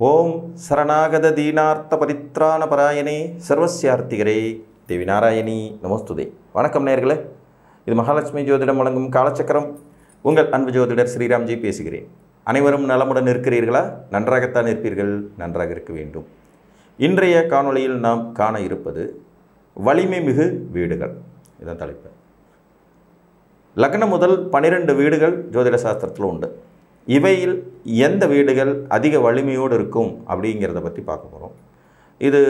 ஓம் சரணாகத தீனார்த்த பரித்ராண பராயணே சர்வஸ்யார்த்திகரே தேவி நாராயணி நமஸ்துதே. வணக்கம் நேயர்களே, இது மகாலட்சுமி ஜோதிடம் வழங்கும் காலச்சக்கரம். உங்கள் அன்பு ஜோதிடர் ஸ்ரீராம்ஜி பேசுகிறேன். அனைவரும் நலமுடன் இருக்கிறீர்களா? நன்றாகத்தான் இருப்பீர்கள், நன்றாக இருக்க வேண்டும். இன்றைய காணொளியில் நாம் காண இருப்பது வலிமை மிகு வீடுகள். இதுதான் தலைப்பு. லக்னம் முதல் 12 வீடுகள் ஜோதிட சாஸ்திரத்தில் உண்டு. இவையில் எந்த வீடுகள் அதிக வலிமையோடு இருக்கும் அப்படிங்கிறத பற்றி பார்க்க போகிறோம். இது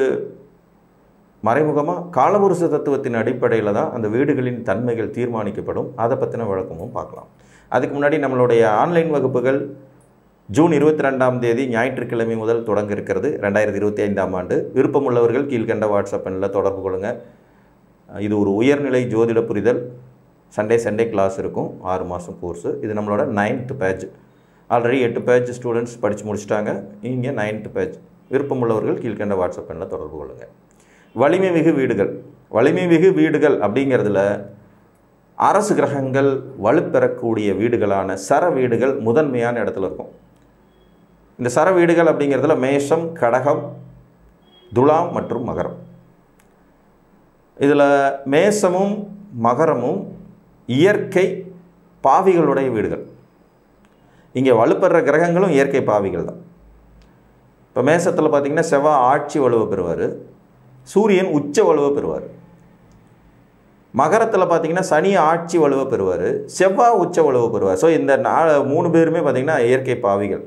மறைமுகமாக காலபுருஷ தத்துவத்தின் அடிப்படையில் தான் அந்த வீடுகளின் தன்மைகள் தீர்மானிக்கப்படும். அதை பற்றின விளக்கமும் பார்க்கலாம். அதுக்கு முன்னாடி நம்மளுடைய ஆன்லைன் வகுப்புகள் ஜூன் 22ஆம் தேதி ஞாயிற்றுக்கிழமை முதல் தொடங்க இருக்கிறது. 2025ஆம் ஆண்டு. விருப்பமுள்ளவர்கள் கீழ்கண்ட வாட்ஸ்அப் எண்ணில் தொடர்பு கொள்ளுங்கள். இது ஒரு உயர்நிலை ஜோதிட புரிதல். சண்டே கிளாஸ் இருக்கும். 6 மாதம் கோர்ஸு. இது நம்மளோட 9th batch. Already 8 batch students படித்து முடிச்சிட்டாங்க. இங்கே 9th பேட்ச். விருப்பமுள்ளவர்கள் கீழ்கண்ட வாட்ஸ்அப் எண்ணில் தொடர்பு கொள்ளுங்கள். வலிமை மிகு வீடுகள். வலிமை மிகு வீடுகள் அப்படிங்கிறதுல அரசு கிரகங்கள் வலுப்பெறக்கூடிய வீடுகளான சர வீடுகள் முதன்மையான இடத்துல இருக்கும். இந்த சர வீடுகள் அப்படிங்கிறதுல மேஷம், கடகம், துலாம் மற்றும் மகரம். இதில் மேசமும் மகரமும் இயற்கை பாவிகளுடைய வீடுகள். இங்கே வலுப்பெற கிரகங்களும் இயற்கை பாவிகள் தான். இப்போ மேசத்தில் பார்த்திங்கன்னா செவ்வாய் ஆட்சி வலுவை பெறுவார், சூரியன் உச்ச வலுவை பெறுவார். மகரத்தில் பார்த்திங்கன்னா சனி ஆட்சி வலுவை பெறுவார், செவ்வாய் உச்ச வலுவை பெறுவார். ஸோ இந்த 3 பேருமே பார்த்திங்கன்னா இயற்கை பாவிகள்.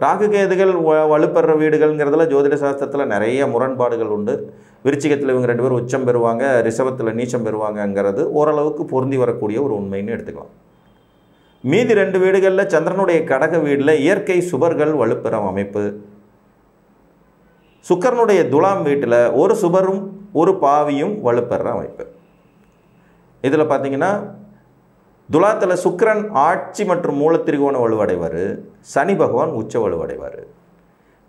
ராகு கேதுகள் வலுப்பெற வீடுகள்ங்கிறதுல ஜோதிட சாஸ்திரத்தில் நிறைய முரண்பாடுகள் உண்டு. விருச்சிகத்தில் இவங்க 2 பேரும் உச்சம் பெறுவாங்க, ரிஷபத்தில் நீச்சம் பெறுவாங்கங்கிறது ஓரளவுக்கு பொருந்தி வரக்கூடிய ஒரு உண்மைன்னு எடுத்துக்கலாம். மீதி 2 வீடுகளில் சந்திரனுடைய கடக வீட்டில் இயற்கை சுபர்கள் வலுப்பெறும் அமைப்பு. சுக்கிரனுடைய துலாம் வீட்டில் ஒரு சுபரும் ஒரு பாவியும் வலுப்பெற அமைப்பு. இதில் பார்த்தீங்கன்னா துலாத்தில் சுக்கிரன் ஆட்சி மற்றும் மூலத்திரிகோண வலுவடைவார், சனி பகவான் உச்ச வலுவடைவார்.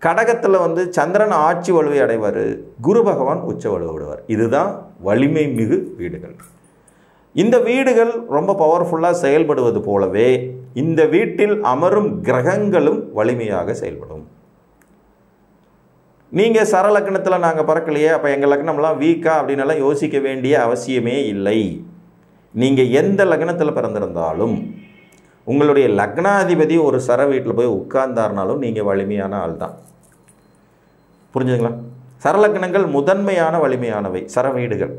கடகத்தில் சந்திரன் ஆட்சி வலுவை அடைவார், குரு பகவான் உச்ச வலுவடைவார். இதுதான் வலிமை மிகு வீடுகள். இந்த வீடுகள் ரொம்ப பவர்ஃபுல்லாக செயல்படுவது போலவே இந்த வீட்டில் அமரும் கிரகங்களும் வலிமையாக செயல்படும். நீங்கள் சர லக்னத்தில் நாங்கள் பறக்கலையே, அப்போ எங்கள் லக்னம்லாம் வீக்கா அப்படின்னலாம் யோசிக்க வேண்டிய அவசியமே இல்லை. நீங்கள் எந்த லக்னத்தில் பிறந்திருந்தாலும் உங்களுடைய லக்னாதிபதி ஒரு சர வீட்டில் போய் உட்கார்ந்தார்னாலும் நீங்கள் வலிமையான ஆள் தான். புரிஞ்சுங்களா? சரலக்னங்கள் முதன்மையான வலிமையானவை சர வீடுகள்.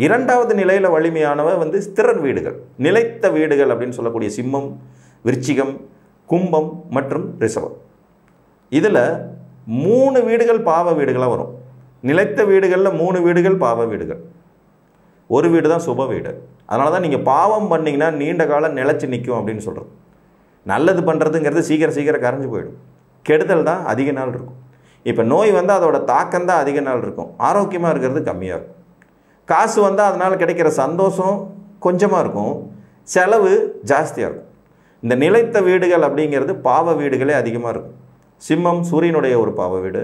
2வது நிலையில் வலிமையானவை ஸ்திரர் வீடுகள், நிலைத்த வீடுகள் அப்படின்னு சொல்லக்கூடிய சிம்மம், விருச்சிகம், கும்பம் மற்றும் ரிஷபம். இதில் 3 வீடுகள் பாவ வீடுகளாக வரும். நிலைத்த வீடுகளில் 3 வீடுகள் பாவ வீடுகள், ஒரு வீடு தான் சுப வீடு. அதனால தான் நீங்கள் பாவம் பண்ணிங்கன்னா நீண்ட காலம் நிலச்சி நிற்கும் அப்படின்னு சொல்கிறது. நல்லது பண்ணுறதுங்கிறது சீக்கிரம் கரைஞ்சி போயிடும். கெடுதல் தான் அதிக நாள் இருக்கும். இப்போ நோய் வந்தால் அதோட தாக்கம் தான் அதிக நாள் இருக்கும். ஆரோக்கியமாக இருக்கிறது கம்மியாக இருக்கும். காசு வந்தால் அதனால் கிடைக்கிற சந்தோஷம் கொஞ்சமாக இருக்கும், செலவு ஜாஸ்தியாக இருக்கும். இந்த நிலைத்த வீடுகள் அப்படிங்கிறது பாவ வீடுகளே அதிகமாக இருக்கும். சிம்மம் சூரியனுடைய ஒரு பாவ வீடு,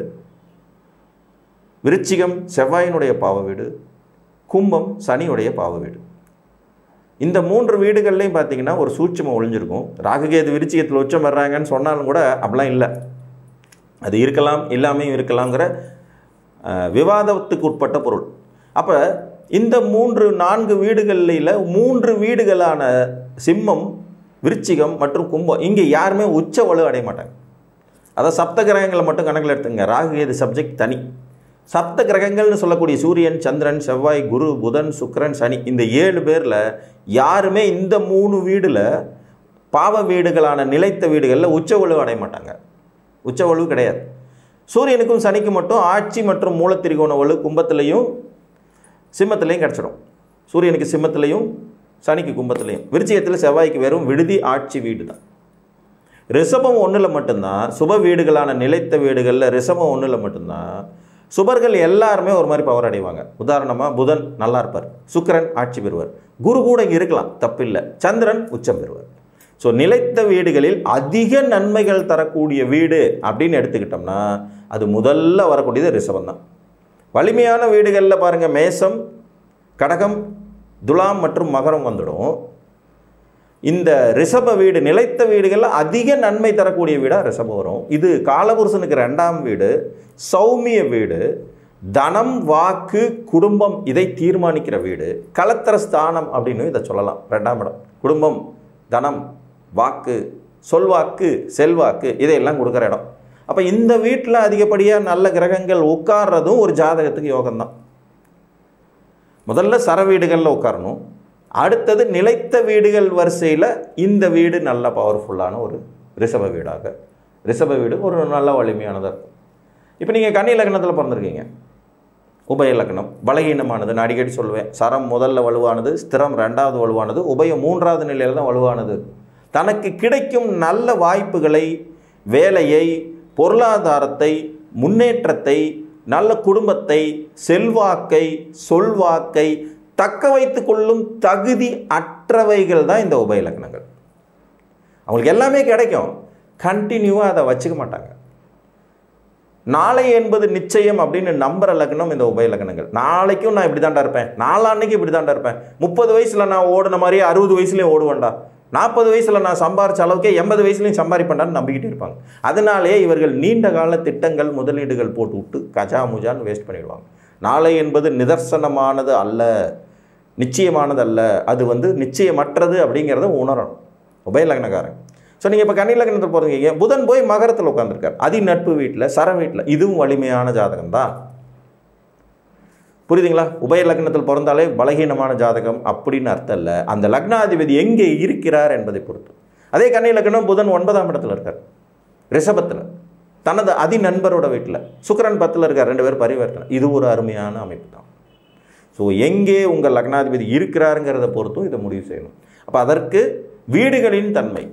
விருச்சிகம் செவ்வாயினுடைய பாவ வீடு, கும்பம் சனியுடைய பாவ வீடு. இந்த 3 வீடுகள்லையும் பார்த்தீங்கன்னா ஒரு சூட்சமம் ஒழிஞ்சிருக்கும். ராகுகேது விருச்சிகத்தில் உச்சம் வர்றாங்கன்னு சொன்னாலும் கூட அப்படிலாம் இல்லை. அது இருக்கலாம், இல்லாமையும் இருக்கலாங்கிற விவாதத்துக்கு உட்பட்ட பொருள். அப்போ இந்த 4 வீடுகளில் 3 வீடுகளான சிம்மம், விருச்சிகம் மற்றும் கும்பம் இங்கே யாருமே உச்ச வலு அடைய மாட்டாங்க. அதாவது சப்த கிரகங்களை மட்டும் கணக்கில் எடுத்துங்க. ராகு கேது சப்ஜெக்ட் தனி. சப்த கிரகங்கள்னு சொல்லக்கூடிய சூரியன், சந்திரன், செவ்வாய், குரு, புதன், சுக்கிரன், சனி இந்த 7 பேரில் யாருமே இந்த 3 வீடில் பாவ வீடுகளான நிலைத்த வீடுகளில் உச்ச வலு அடைய மாட்டாங்க. உச்ச வலு கிடையாது. சூரியனுக்கும் சனிக்கும் மட்டும் ஆட்சி மற்றும் மூலத்திரிகோண வலு கும்பத்திலையும் சிம்மத்திலையும் கிடச்சிடும். சூரியனுக்கு சிம்மத்திலையும் சனிக்கு கும்பத்திலையும். விருச்சிகத்தில் செவ்வாய்க்கு வெறும் விடுதி ஆட்சி வீடு தான். ரிஷபம் 1ல் மட்டும்தான் சுப வீடுகளான நிலைத்த வீடுகளில் ரிஷபம் 1ல் மட்டும்தான் சுபர்கள் எல்லாருமே ஒரு மாதிரி பவர் அடைவாங்க. உதாரணமாக புதன் நல்லா இருப்பார், சுக்கிரன் ஆட்சி பெறுவார், குரு கூட இங்கே இருக்கலாம், தப்பில்லை, சந்திரன் உச்சம் பெறுவார். ஸோ நிலைத்த வீடுகளில் அதிக நன்மைகள் தரக்கூடிய வீடு அப்படின்னு எடுத்துக்கிட்டோம்னா அது முதல்ல வரக்கூடியது ரிஷபம் தான். வலிமையான வீடுகளில் பாருங்கள், மேசம், கடகம், துலாம் மற்றும் மகரம் வந்துடும். இந்த ரிஷப வீடு நிலைத்த வீடுகளில் அதிக நன்மை தரக்கூடிய வீடாக ரிஷபம் வரும். இது காலபுருஷனுக்கு 2ஆம் வீடு, சௌமிய வீடு, தனம் வாக்கு குடும்பம் இதை தீர்மானிக்கிற வீடு, கலத்திர ஸ்தானம் அப்படின்னு இதை சொல்லலாம். 2ஆம் இடம் குடும்பம், தனம், வாக்கு, சொல்வாக்கு, செல்வாக்கு இதையெல்லாம் கொடுக்குற இடம். அப்போ இந்த வீட்டில் அதிகப்படியாக நல்ல கிரகங்கள் உட்கார்றதும் ஒரு ஜாதகத்துக்கு யோகம்தான். முதல்ல சர வீடுகளில் உட்காரணும். அடுத்தது நிலைத்த வீடுகள் வரிசையில் இந்த வீடு நல்ல பவர்ஃபுல்லான ஒரு ரிஷப வீடாக, ரிஷப வீடு ஒரு நல்ல வலிமையானதாக இருக்கும். இப்போ நீங்கள் கன்னி லக்னத்தில் பிறந்திருக்கீங்க, உபய லக்னம் பலகீனமானது. நான் அடிக்கடி சொல்லுவேன், சரம் முதல்ல வலுவானது, ஸ்திரம் 2வது வலுவானது, உபயம் 3வது நிலையில் தான் வலுவானது. தனக்கு கிடைக்கும் நல்ல வாய்ப்புகளை, வேலையை, பொருளாதாரத்தை, முன்னேற்றத்தை, நல்ல குடும்பத்தை, செல்வாக்கை, சொல்வாக்கை தக்க வைத்து கொள்ளும் தகுதி அற்றவைகள் தான் இந்த உபய லக்னங்கள். அவங்களுக்கு எல்லாமே கிடைக்கும், கண்டினியூவாக அதை வச்சுக்க மாட்டாங்க. நாளை என்பது நிச்சயம் அப்படின்னு நம்புகிற லக்னம் இந்த உபய லக்னங்கள். நாளைக்கும் நான் இப்படி தாண்டா இருப்பேன், நாளான்னைக்கு இப்படி தாண்டா இருப்பேன், 30 வயசில் நான் ஓடின மாதிரியே 60 வயசுலேயும் ஓடுவேண்டா, 40 வயசில் நான் சம்பாரிச்ச அளவுக்கே 80 வயசுலையும் சம்பாதிப்பேன்டான்னு நம்பிக்கிட்டு இருப்பாங்க. அதனாலே இவர்கள் நீண்ட கால திட்டங்கள், முதலீடுகள் போட்டு விட்டு கஜா முஜான்னு வேஸ்ட் பண்ணிடுவாங்க. நாளை என்பது நிதர்சனமானது அல்ல, நிச்சயமானது அல்ல, அது நிச்சயமற்றது அப்படிங்கிறத உணரணும் உபய லக்னக்காரன். ஸோ நீங்கள் இப்போ கன்னி லக்னத்தில் போகிறீங்க, புதன் போய் மகரத்தில் உட்காந்துருக்கார், அதி நட்பு வீட்டில், சர வீட்டில், இதுவும் வலிமையான ஜாதகம் தான். புரியுதுங்களா? உபய லக்னத்தில் பிறந்தாலே பலகீனமான ஜாதகம் அப்படின்னு அர்த்தம் இல்லை, அந்த லக்னாதிபதி எங்கே இருக்கிறார் என்பதை பொறுத்து. அதே கன்னி லக்னம் புதன் 9ஆம் இடத்துல இருக்கார், ரிஷபத்தில், தனது அதி நண்பரோட வீட்டில், சுக்கிரன் 10ல் இருக்கார், 2 பேர் பரிவர்த்தனை. இது ஒரு அருமையான அமைப்பு தான். ஸோ எங்கே உங்கள் லக்னாதிபதி இருக்கிறாருங்கிறத பொறுத்தும் இதை முடிவு செய்யணும். அப்போ அதற்கு வீடுகளின் தன்மை,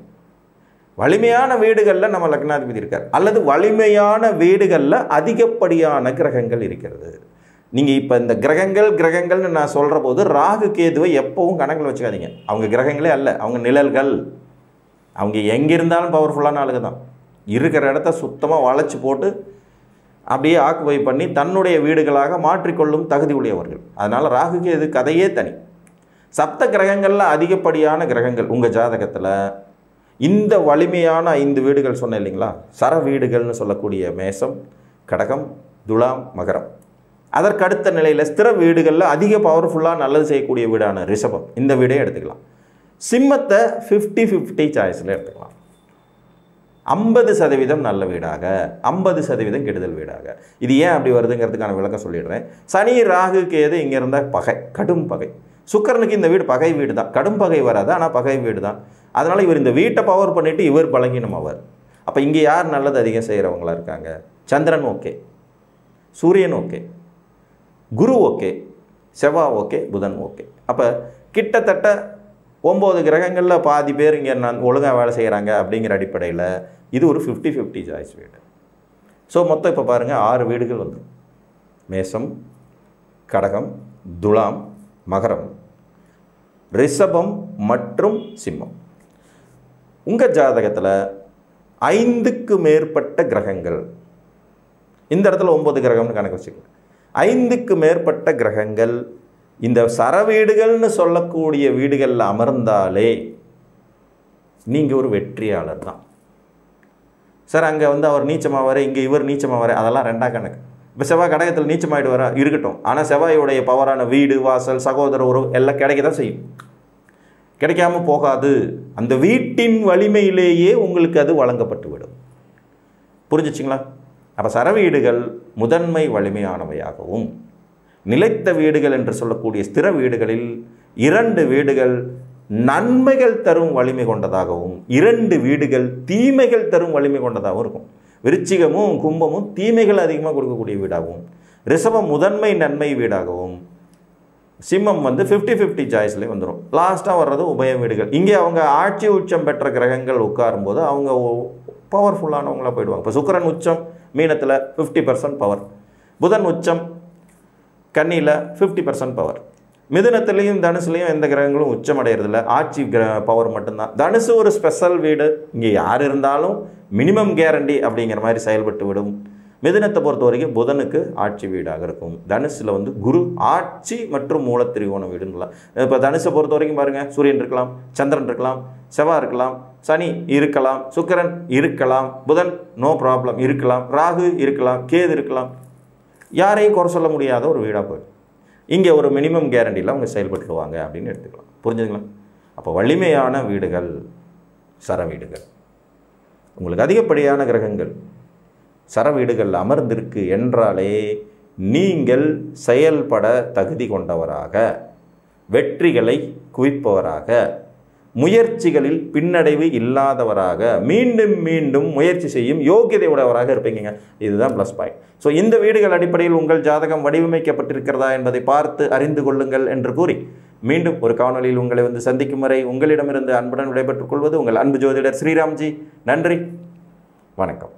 வலிமையான வீடுகளில் நம்ம லக்னாதிபதி இருக்கார், அல்லது வலிமையான வீடுகளில் அதிகப்படியான கிரகங்கள் இருக்கிறது. நீங்கள் இப்போ இந்த கிரகங்கள்னு நான் சொல்கிற போது ராகு கேதுவை எப்பவும் கணக்கில் வச்சுக்காதீங்க. அவங்க கிரகங்களே அல்ல, அவங்க நிழல்கள். அவங்க எங்கே இருந்தாலும் பவர்ஃபுல்லான ஆளுங்க தான். இருக்கிற இடத்த சுத்தமாக வளைச்சி போட்டு அப்படியே ஆக்குபை பண்ணி தன்னுடைய வீடுகளாக மாற்றிக்கொள்ளும் தகுதி உடையவர்கள். அதனால் ராகு கேது கதையே தனி. சப்த கிரகங்களில் அதிகப்படியான கிரகங்கள் உங்கள் ஜாதகத்தில் இந்த வலிமையான 5 வீடுகள் சொன்னேன் இல்லைங்களா, சர வீடுகள்னு சொல்லக்கூடிய மேசம், கடகம், துலாம், மகரம். அதற்கடுத்த நிலையில் ஸ்திர வீடுகளில் அதிக பவர்ஃபுல்லாக நல்லது செய்யக்கூடிய வீடான ரிஷபம், இந்த வீடே எடுத்துக்கலாம். சிம்மத்தை 50-50 சாய்ஸில் எடுத்துக்கலாம். 50% நல்ல வீடாக, 50% கெடுதல் வீடாக. இது ஏன் அப்படி வருதுங்கிறதுக்கான விளக்கம் சொல்லிடுறேன். சனி ராகு கேது இங்கே இருந்தால் பகை, கடும் பகை. சுக்கிரனுக்கு இந்த வீடு பகை வீடு தான், கடும் பகை வராது, ஆனால் பகை வீடு தான். அதனால் இவர் இந்த வீட்டை பவர் பண்ணிவிட்டு இவர் பலகீனம் ஆவார். அப்போ இங்கே யார் நல்லது அதிகம் செய்கிறவங்களா இருக்காங்க? சந்திரன் ஓகே, சூரியன் ஓகே, குரு ஓகே, செவ்வாய் ஓகே, புதன் ஓகே. அப்போ கிட்டத்தட்ட 9 கிரகங்களில் பாதி பேர் இங்கே ஒழுங்காக வேலை செய்கிறாங்க அப்படிங்கிற அடிப்படையில் இது ஒரு 50-50 சாய்ஸ் வீடு. ஸோ மொத்தம் இப்போ பாருங்கள் 6 வீடுகள் வந்துடும். மேசம், கடகம், துலாம், மகரம், ரிஷபம் மற்றும் சிம்மம். உங்கள் ஜாதகத்தில் 5க்கு மேற்பட்ட கிரகங்கள், இந்த இடத்துல 9 கிரகம்னு கணக்கு வச்சுக்கலாம். 5க்கு மேற்பட்ட கிரகங்கள் இந்த சர வீடுகள்னு சொல்லக்கூடிய வீடுகளில் அமர்ந்தாலே நீங்கள் ஒரு வெற்றியாளர் தான். சார் அங்கே அவர் நீச்சமாவார், இங்கே இவர் நீச்சமாவார், அதெல்லாம் 2ஆம் கணக்கு. இப்போ செவ்வாய் கடகத்தில் நீச்சமாயிட்டு வர இருக்கட்டும், ஆனால் செவ்வாயுடைய பவரான வீடு, வாசல், சகோதர உறவு எல்லாம் கிடைக்க தான் செய்யும், கிடைக்காம போகாது. அந்த வீட்டின் வலிமையிலேயே உங்களுக்கு அது வழங்கப்பட்டு விடும். புரிஞ்சிச்சிங்களா? அப்போ சர வீடுகள் முதன்மை வலிமையானவையாகவும், நிலைத்த வீடுகள் என்று சொல்லக்கூடிய ஸ்திர வீடுகளில் 2 வீடுகள் நன்மைகள் தரும் வலிமை கொண்டதாகவும் 2 வீடுகள் தீமைகள் தரும் வலிமை கொண்டதாகவும் இருக்கும். விருச்சிகமும் கும்பமும் தீமைகள் அதிகமாக கொடுக்கக்கூடிய வீடாகவும், ரிஷபம் முதன்மை நன்மை வீடாகவும், சிம்மம் 50-50 சாய்ஸ்லேயே வந்துடும். லாஸ்ட்டாக வர்றது உபய வீடுகள். இங்கே அவங்க ஆட்சி உச்சம் பெற்ற கிரகங்கள் உட்காரும்போது அவங்க பவர்ஃபுல்லானவங்களாக போயிடுவாங்க. இப்போ சுக்கிரன் உச்சம் மீனத்தில் 50% பவர், புதன் உச்சம் கன்னியில் 50% பவர், மிதுனத்துலேயும் தனுசுலேயும் எந்த கிரகங்களும் உச்சம் அடையிறதில்ல, ஆட்சி பவர் மட்டும்தான். தனுசு ஒரு ஸ்பெஷல் வீடு, இங்கே யார் இருந்தாலும் மினிமம் கேரண்டி அப்படிங்கிற மாதிரி செயல்பட்டு விடும். மிதுனத்தை பொறுத்த வரைக்கும் புதனுக்கு ஆட்சி வீடாக இருக்கும். தனுசில் குரு ஆட்சி மற்றும் மூலத்திரிகோண வீடுங்களா. இப்போ தனுசை பொறுத்த வரைக்கும் பாருங்கள், சூரியன் இருக்கலாம், சந்திரன் இருக்கலாம், செவ்வாய் இருக்கலாம், சனி இருக்கலாம், சுக்கிரன் இருக்கலாம், புதன் நோ ப்ராப்ளம் இருக்கலாம், ராகு இருக்கலாம், கேது இருக்கலாம். யாரையும் குறை சொல்ல முடியாத ஒரு வீடாக போயிடும். இங்கே ஒரு மினிமம் கேரண்டியில் அவங்க செயல்பட்டுருவாங்க அப்படின்னு எடுத்துக்கலாம். புரிஞ்சுங்களா? அப்போ வலிமையான வீடுகள் சர வீடுகள். உங்களுக்கு அதிகப்படியான கிரகங்கள் சர வீடுகள் அமர்ந்திருக்கு என்றாலே நீங்கள் செயல்பட தகுதி கொண்டவராக, வெற்றிகளை குவிப்பவராக, முயற்சிகளில் பின்னடைவு இல்லாதவராக, மீண்டும் மீண்டும் முயற்சி செய்யும் யோகியதை உடையவராக இருப்பீங்க. இதுதான் ப்ளஸ் பாயிண்ட். ஸோ இந்த வீடுகள் அடிப்படையில் உங்கள் ஜாதகம் வடிவமைக்கப்பட்டிருக்கிறதா என்பதை பார்த்து அறிந்து கொள்ளுங்கள் என்று கூறி மீண்டும் ஒரு காணொலியில் உங்களை சந்திக்கும் வரை உங்களிடமிருந்து அன்புடன் விடைபெற்றுக் கொள்வது உங்கள் அன்பு ஜோதிடர் ஸ்ரீராம்ஜி. நன்றி, வணக்கம்.